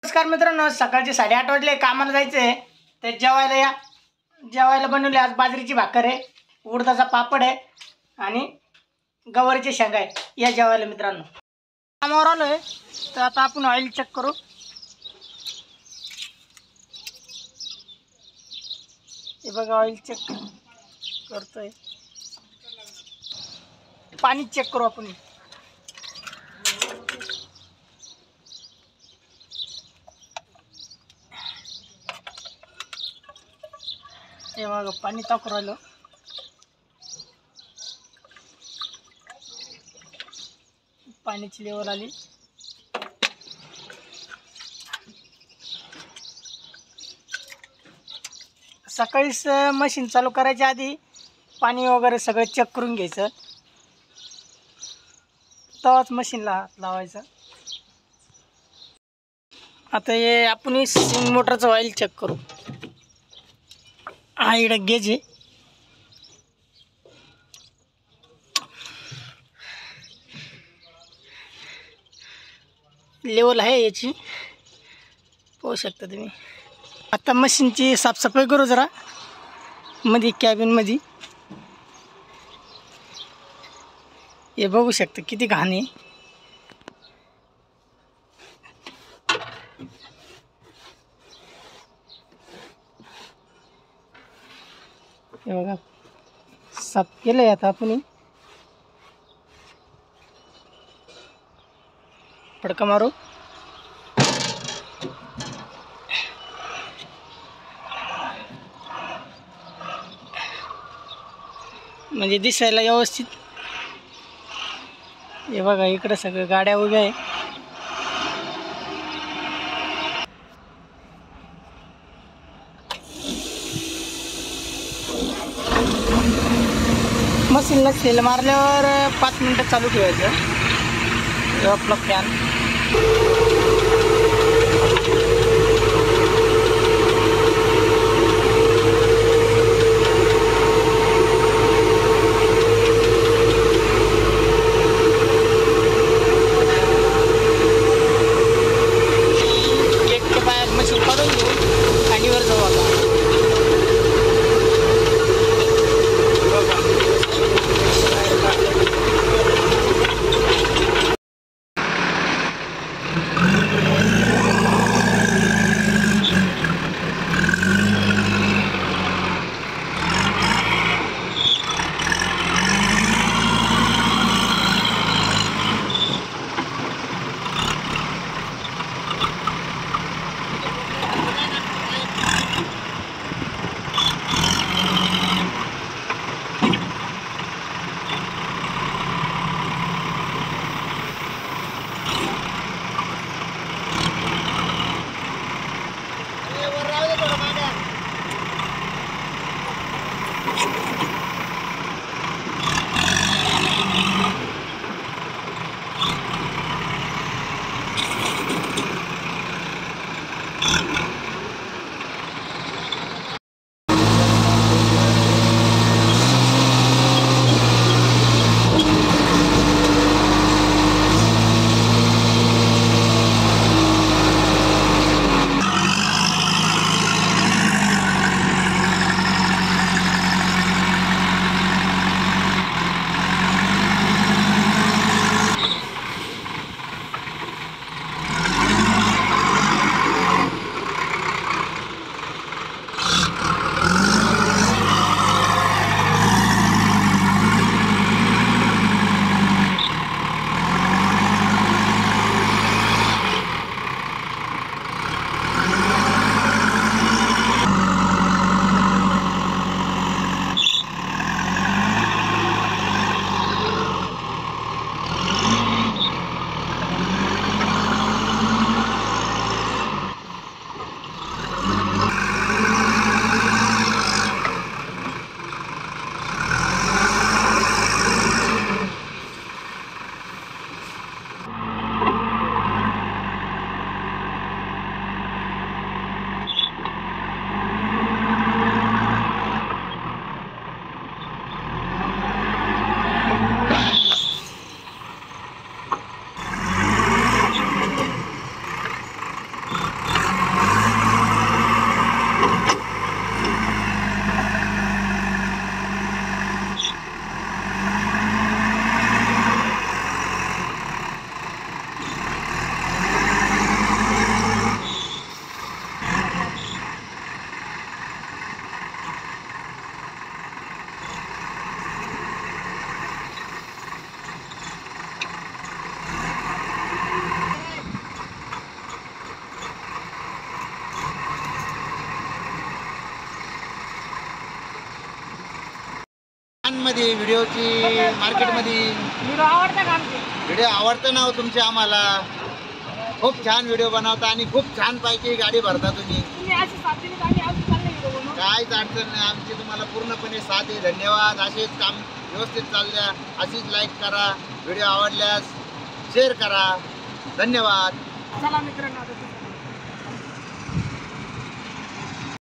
नमस्कार मित्रांनो, सकाळचे 8:30 वाजले, कामाला जायचं आहे. तर जेवायला या. जेवायला बनवली आज बाजरीची भाकर आहे, उडदाचा पापड आहे आणि गवारीचे शेंगा आहे. या जेवायला मित्रांनो. कामावर आलोय तर आता आपण ऑइल चेक करू. हे बघा ऑइल चेक करतोय. पाणी चेक करू आपण. हे बघा पाणी टाकून राहिलं. पाण्याची लेवल आली. सकाळीच मशीन चालू करायच्या आधी पाणी वगैरे सगळं चेक करून घ्यायचं, तेव्हाच मशीनला हात लावायचा. आता हे आपण स्विंग मोटरचं ऑइल चेक करू. हा इकडे गेज आहे. लेवल आहे याची, पाहू शकता तुम्ही. आता मशीनची साफसफाई करू जरा मध्ये कॅबिनमध्ये. हे बघू शकता किती घाण आहे. हे बघा साफ केलं आहे. आता आपण फडका मारू. म्हणजे दिसायला व्यवस्थित. हे बघा इकडे सगळं गाड्या उभ्या आहे. मशीनला सेल मारल्यावर 5 मिनटं चालू ठेवायचं. आपला फॅन एकच्या पायात मशीन काढून घेऊ आणि वर जाऊ आता. मार्केटमध्ये व्हिडिओची मार्केटमध्ये व्हिडिओ आवडता का आमचे? व्हिडिओ आवडतं ना हो तुमचे आम्हाला. खूप छान व्हिडिओ बनवता आणि खूप छान पैकी गाडी भरता तुम्ही. तुम्ही अशी साथ दिली तर आम्ही अजून चांगले व्हिडिओ बनवू. काहीच अडचण नाही, आमची तुम्हाला पूर्णपणे साथ आहे. धन्यवाद. असेच काम व्यवस्थित चालल्या, अशीच लाईक करा, व्हिडिओ आवडल्यास शेअर करा. धन्यवाद. चला मित्रांनो आता